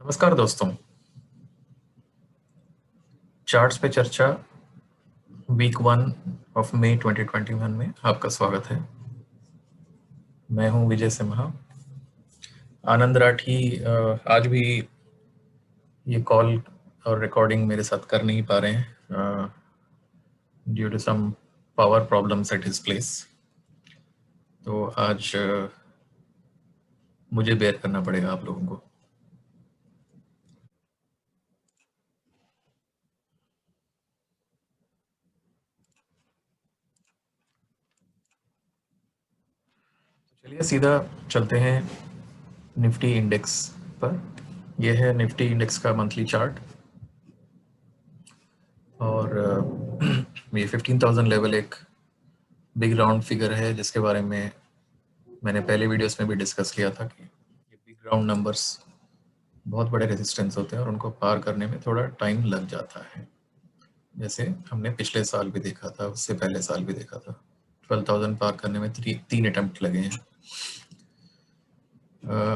नमस्कार दोस्तों। चार्ट्स पे चर्चा वीक 1 ऑफ मई 2021 में आपका स्वागत है। मैं हूं विजय सिम्हा। आनंद राठी आज भी ये कॉल और रिकॉर्डिंग मेरे साथ कर नहीं पा रहे हैं due to some power problems at his place. तो आज मुझे बेयर करना पड़ेगा आप लोगों को। चलिए सीधा चलते हैं निफ्टी इंडेक्स पर। यह है निफ्टी इंडेक्स का मंथली चार्ट और ये 15,000 लेवल एक बिग राउंड फिगर है जिसके बारे में मैंने पहले वीडियोस में भी डिस्कस किया था कि ये बिग राउंड नंबर्स बहुत बड़े रेजिस्टेंस होते हैं और उनको पार करने में थोड़ा टाइम लग जाता है। जैसे हमने पिछले साल भी देखा था, उससे पहले साल भी देखा था। 12,000 पार करने में तीन अटेम्प्ट लगे हैं।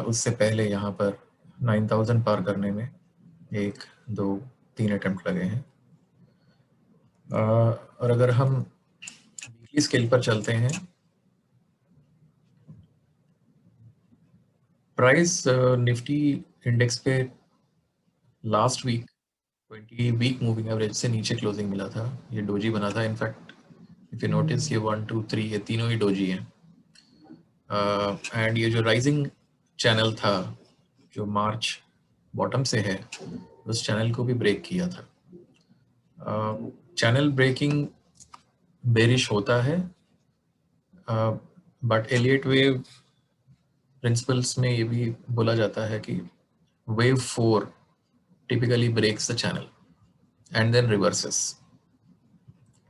उससे पहले यहाँ पर 9,000 पार करने में 1, 2, 3 अटेम्प्ट लगे हैं। और अगर हम वीकली स्केल पर चलते हैं, प्राइस निफ्टी इंडेक्स पे last week 20 week moving average से नीचे क्लोजिंग मिला था। ये डोजी बना था। इनफैक्ट इफ यू नोटिस ये 1, 2, 3 ये तीनों ही डोजी हैं। एंड ये जो राइजिंग चैनल था जो मार्च बॉटम से है, उस चैनल को भी ब्रेक किया था। चैनल ब्रेकिंग बेरिश होता है, बट एलियट वेव प्रिंसिपल्स में ये भी बोला जाता है कि wave 4 typically breaks the channel and then reverses.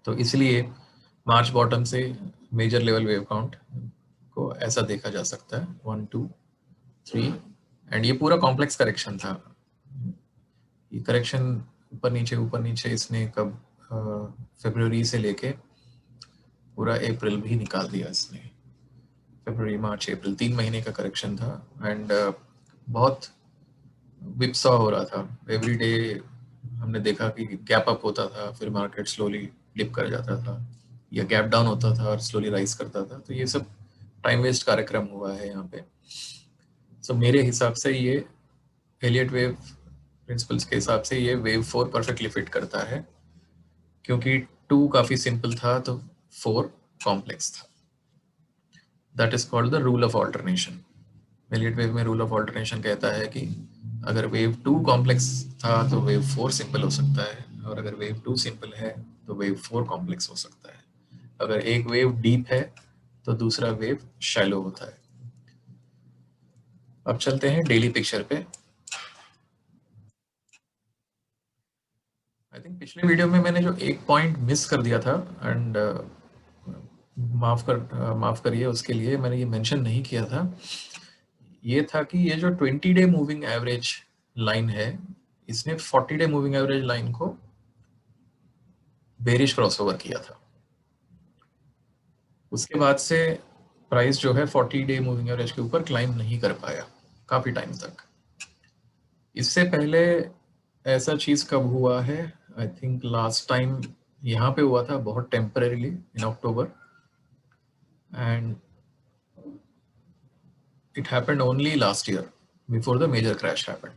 तो इसलिए मार्च बॉटम से मेजर लेवल वेव काउंट को ऐसा देखा जा सकता है 1, 2, 3 एंड ये पूरा कॉम्प्लेक्स करेक्शन था। ये करेक्शन ऊपर नीचे इसने कब फरवरी से लेके पूरा अप्रैल भी निकाल दिया इसने। फरवरी, मार्च, अप्रैल 3 महीने का करेक्शन था एंड बहुत विपसा हो रहा था। एवरी डे हमने देखा कि गैप अप होता था, फिर मार्केट स्लोली डिप कर जाता था, या गैप डाउन होता था और स्लोली राइज करता था। तो ये सब टाइम वेस्ट कार्यक्रम हुआ है यहाँ पे। सो मेरे हिसाब से ये एलियट वेव प्रिंसिपल्स के हिसाब से ये वेव 4 परफेक्टली फिट करता है, क्योंकि 2 काफी सिंपल था तो 4 कॉम्प्लेक्स था। That is called the rule of alternation. Elliott wave में रूल ऑफ ऑल्टरनेशन कहता है कि अगर वेव 2 कॉम्प्लेक्स था तो वेव 4 सिंपल हो सकता है, और अगर वेव 2 सिंपल है तो वेव 4 कॉम्प्लेक्स हो सकता है। अगर एक वेव डीप है तो दूसरा वेव शैलो होता है। अब चलते हैं डेली पिक्चर पे। आई थिंक पिछले वीडियो में मैंने जो एक पॉइंट मिस कर दिया था, एंड माफ करिए उसके लिए, मैंने ये मेंशन नहीं किया था। ये था कि ये जो 20 डे मूविंग एवरेज लाइन है, इसने 40 डे मूविंग एवरेज लाइन को बेरिश क्रॉसओवर किया था। उसके बाद से प्राइस जो है 40 डे मूविंग एवरेज के ऊपर क्लाइम नहीं कर पाया काफी टाइम तक। इससे पहले ऐसा चीज कब हुआ है? आई थिंक लास्ट टाइम यहाँ पे हुआ था, बहुत temporarily in October, and it happened only last year before the major crash happened.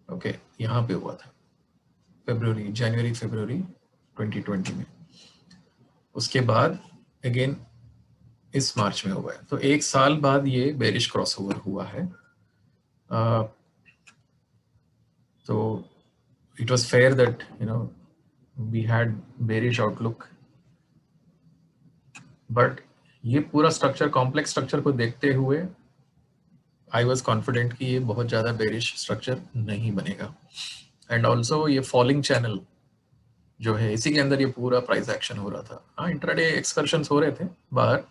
Okay, यहाँ पे हुआ था जनवरी फरवरी 2020 में। उसके बाद अगेन इस मार्च में हुआ है, तो एक साल बाद ये बेरिश क्रॉसओवर हुआ है। तो it was fair that we had bearish outlook, but ये पूरा स्ट्रक्चर, कॉम्प्लेक्स स्ट्रक्चर को देखते हुए आई वॉज कॉन्फिडेंट कि ये बहुत ज्यादा बेरिश स्ट्रक्चर नहीं बनेगा। एंड ऑल्सो ये फॉलिंग चैनल जो है, इसी के अंदर ये पूरा प्राइस एक्शन हो रहा था। हाँ, इंट्राडे एक्सकर्शन हो रहे थे बाहर,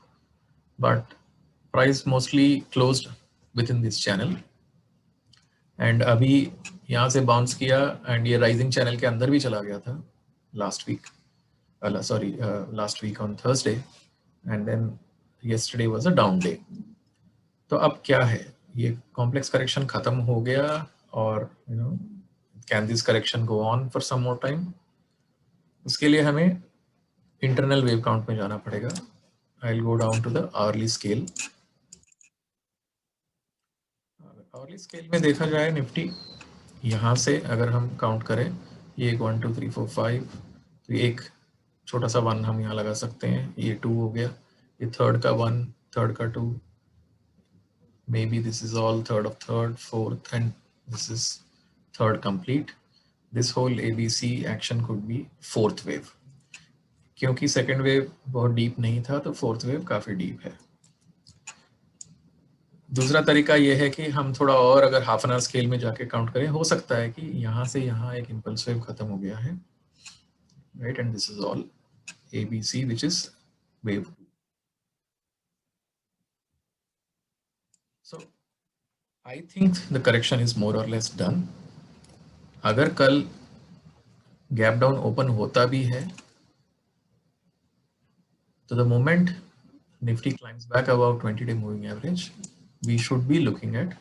but price mostly closed with in this channel. And अभी यहाँ से बाउंस किया एंड ये राइजिंग चैनल के अंदर भी चला गया था last week on Thursday, and then yesterday was a down day. तो अब क्या है, ये कॉम्प्लेक्स करेक्शन खत्म हो गया और can this correction go on for some more time? उसके लिए हमें इंटरनल वेव काउंट में जाना पड़ेगा. I will go down to the hourly scale. Hourly scale में देखा जाए निफ्टी यहाँ से अगर हम काउंट करें, ये 1 2 3 4 5, तो एक छोटा सा 1 हम यहाँ लगा सकते हैं. ये 2 हो गया, ये थर्ड का 1, थर्ड का 2, maybe this is all third of third, fourth, and this is third complete. This whole ABC action could be fourth wave. क्योंकि सेकेंड वेव बहुत डीप नहीं था तो फोर्थ वेव काफी डीप है. दूसरा तरीका यह है कि हम थोड़ा और अगर हाफ एन आवर स्केल में जाके काउंट करें, हो सकता है कि यहाँ से यहाँ एक इम्पल्स वेव खत्म हो गया है, right, and this is all ABC which is wave 2. So I think the correction is more or less done. अगर कल गैप डाउन ओपन होता भी है तो the moment Nifty climbs back above 20-day moving average, we should be looking at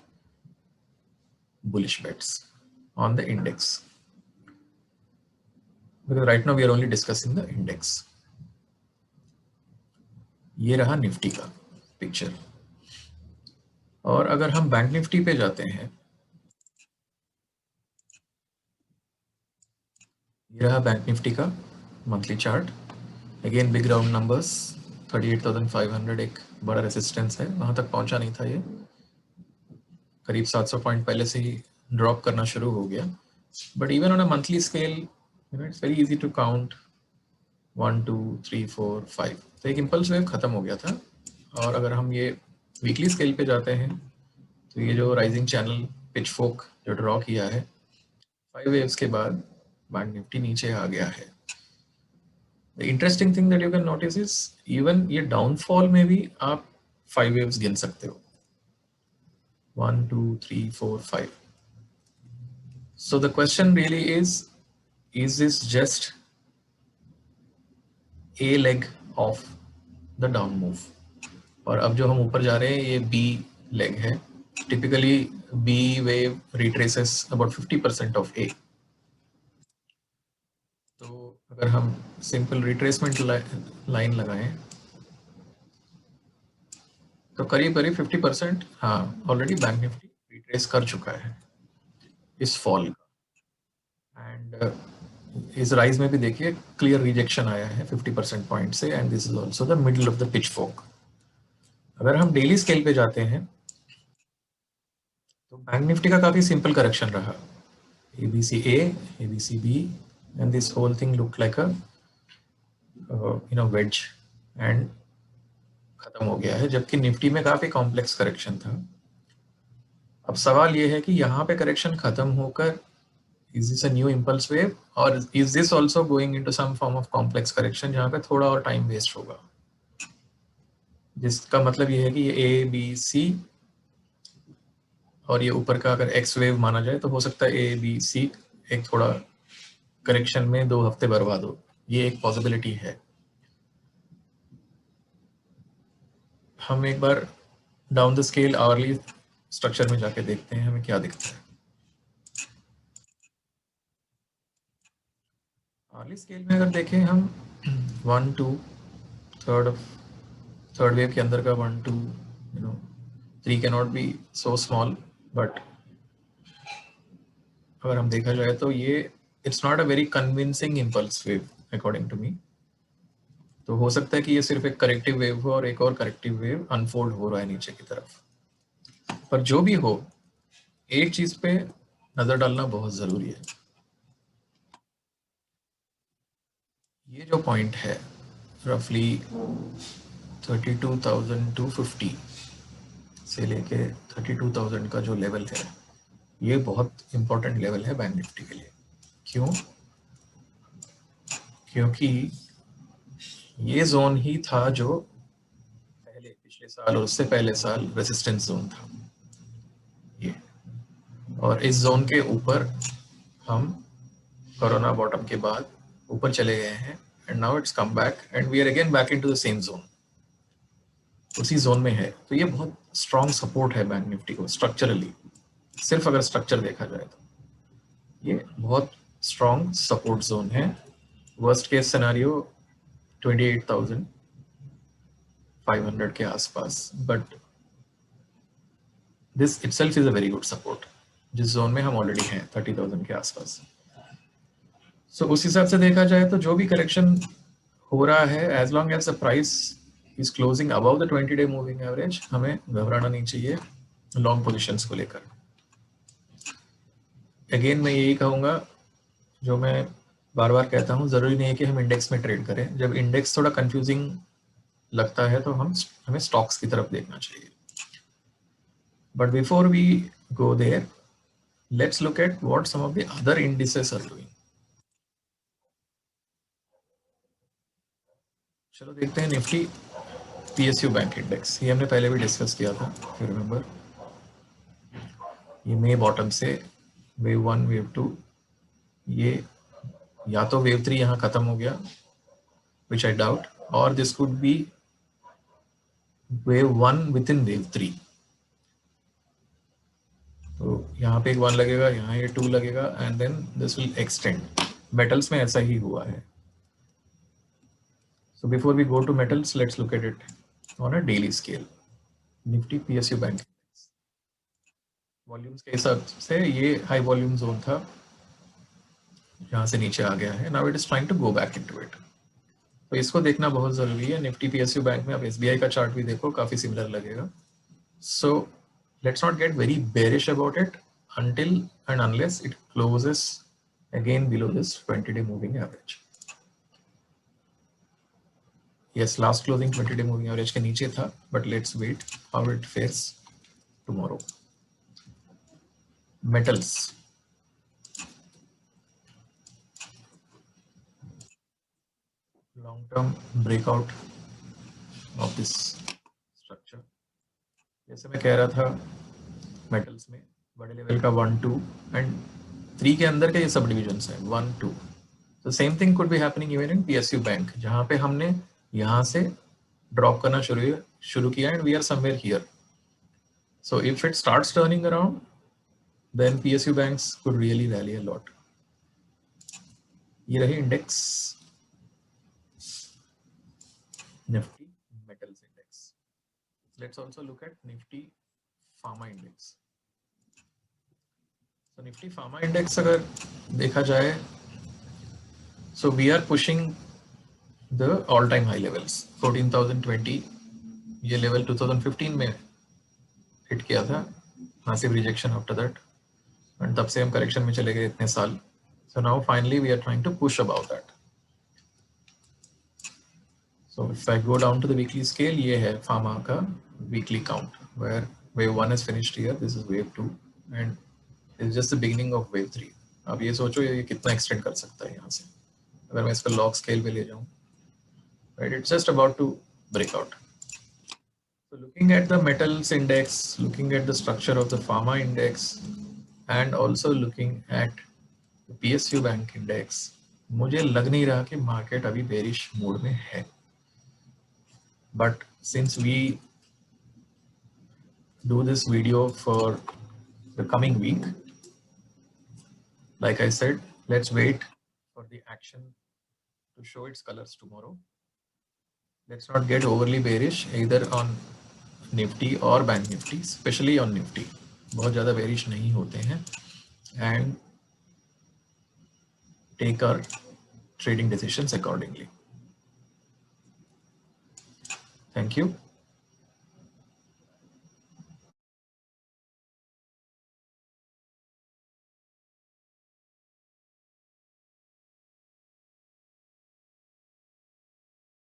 bullish bets on the index, because right now we are only discussing the index. ये रहा Nifty का picture. और अगर हम बैंक निफ्टी पे जाते हैं, ये रहा बैंक निफ्टी का monthly chart. Again big round numbers, 38,500 एक बड़ा रेसिस्टेंस है, वहां तक पहुंचा नहीं था. ये करीब 700 पॉइंट पहले से ही ड्रॉप करना शुरू हो गया. But even on a monthly scale it's very easy to count 1 2 3 4 5. तो एक इम्पल्स वेव खत्म हो गया था. और अगर हम ये वीकली स्केल पे जाते हैं तो ये जो राइजिंग चैनल पिचफोर्क जो ड्रॉ किया है 5 वेव्स के बाद बैंक निफ्टी नीचे आ गया है. The interesting thing that you can notice is even ये डाउनफॉल में भी आप 5 वेव्स गिन सकते हो, 1 2 3 4 5. So the question really is this just a leg of the down move? और अब जो हम ऊपर जा रहे हैं ये B leg है. Typically B wave retraces about 50% of A. तो अगर हम सिंपल रिट्रेसमेंट लाइन लगाएं तो करीब करीब 50% हाँ ऑलरेडी बैंक निफ्टी रिट्रेस कर चुका है इस फॉल का. एंड इस राइज में भी देखिए क्लियर रिजेक्शन आया है 50% पॉइंट से, and this is also the middle of the pitchfork. अगर हम डेली स्केल पे जाते हैं तो बैंक निफ्टी का काफी सिंपल करेक्शन रहा. ABC A, ABC B, and this whole thing looked like a wedge and खत्म हो गया है, जबकि निफ्टी में काफी कॉम्प्लेक्स करेक्शन था. अब सवाल ये है कि यहाँ पे करेक्शन खत्म होकर is this a new impulse wave or is this also going into some form of complex correction जहाँ पे थोड़ा और टाइम वेस्ट होगा, जिसका मतलब ये है कि ये A B C और ये ऊपर का अगर X वेव माना जाए तो हो सकता है A B C एक थोड़ा करेक्शन में 2 हफ्ते बर्बाद हो. ये एक पॉसिबिलिटी है. हम एक बार down the scale hourly structure में जाके देखते हैं हमें क्या दिखता है. आवरली स्केल में अगर देखें हम 1 2 थर्ड वेव के अंदर का 1 2 3 can not be so small, but अगर हम देखा जाए तो ये it's not a very convincing impulse wave according to me. तो हो सकता है कि ये सिर्फ एक करेक्टिव वेव हो और एक और करेक्टिव वेव अनफोल्ड हो रहा है नीचे की तरफ. पर जो भी हो, एक चीज पे नजर डालना बहुत जरूरी है. ये जो पॉइंट है रफली 32,250 से लेके 32,000 का जो लेवल है, ये बहुत इंपॉर्टेंट लेवल है बैंक निफ्टी के लिए. क्यों? क्योंकि ये जोन ही था जो पहले पिछले साल और उससे पहले साल रेजिस्टेंस जोन था ये. और इस जोन के ऊपर हम कोरोना बॉटम के बाद ऊपर चले गए हैं, and now it's come back and we are again back into the same zone. उसी जोन में है. तो ये बहुत स्ट्रॉन्ग सपोर्ट है बैंक निफ्टी को स्ट्रक्चरली. सिर्फ अगर स्ट्रक्चर देखा जाए तो ये बहुत स्ट्रॉन्ग सपोर्ट जोन है। वर्स्ट केस सिनेरियो 28,500 के आसपास, but this itself is a very good support, जिस जोन में हम ऑलरेडी हैं 30,000 के आसपास। सो उस हिसाब से देखा जाए तो जो भी करेक्शन हो रहा है, as long as the price is closing above the 20-day moving average, हमें घबराना नहीं चाहिए लॉन्ग पोजीशंस को लेकर। अगेन मैं यही कहूँगा जो मैं बार बार कहता हूँ, ज़रूरी नहीं है कि हम इंडेक्स में ट्रेड करें। जब इंडेक्स थोड़ा कंफ्यूजिंग लगता है तो हमें स्टॉक्स की तरफ देखना चाहिए। But before we go there, let's look at what some of the other indices are doing. चलो देखते हैं निफ्टी पीएसयू बैंक इंडेक्स। ये हमने पहले भी डिस्कस किया था, यू रिमेंबर। ये मे बॉटम से वेव 1 वेव 2, ये या तो वेव 3 यहाँ खत्म हो गया, विच आई डाउट, और this could be wave 1 with in wave 3। तो यहाँ पे एक 1 लगेगा, यहाँ ये 2 लगेगा, and then this will extend. Metals में ऐसा ही हुआ है। So before we go to metals, let's look at it on a daily scale. Nifty PSU Bank volumes के हिसाब से ये हाई वॉल्यूम जोन था, यहाँ से नीचे आ गया है। Now it is trying to go back into it. तो इसको देखना बहुत जरूरी है। निफ्टी पीएसयू बैंक में आप एसबीआई का चार्ट भी देखो, काफी सिमिलर लगेगा। So let's not get very bearish about it until and unless it closes again below this 20-day moving average. Yes, last closing 20-day moving average के नीचे था, but let's wait how it fares tomorrow. Metals. Long-term breakout of this structure. जैसे मैं कह रहा था, metals में बड़े लेवल का 1 2 एंड 3 के अंदर के ये सब डिविजन्स हैं 1 2। तो same thing could be happening even in PSU bank, जहां पे हमने यहाँ से ड्रॉप करना शुरू किया and we are somewhere here. So if it starts turning around, then PSU banks could really rally a lot. ये रही index Nifty metals index. Let's also look at Nifty pharma index. तो Nifty pharma index अगर देखा जाए, so we are pushing the all time high levels 14,020। ये level 2015 में hit किया था, massive rejection after that, and तब से हम करेक्शन में चले गए इतने साल। So now finally we are trying to push about that. So if I go down to the weekly scale, ये है फार्मा का weekly count, where wave 1 is finished here, this is wave 2 and is just the beginning of wave 3। अब ये सोचो ये कितना extend कर सकता है यहाँ से, अगर मैं इसको लॉग स्केल पे ले जाऊं, right, it's just about to break out. So looking at the metals index, looking at the structure of the pharma index, and also looking at the PSU bank index, मुझे लग नहीं रहा कि market अभी bearish mode में है। But since we do this video for the coming week, like I said, let's wait for the action to show its colors tomorrow. Let's not get overly bearish either on Nifty or Bank Nifty, especially on Nifty. बहुत ज़्यादा bearish नहीं होते हैं, and take our trading decisions accordingly. Thank you.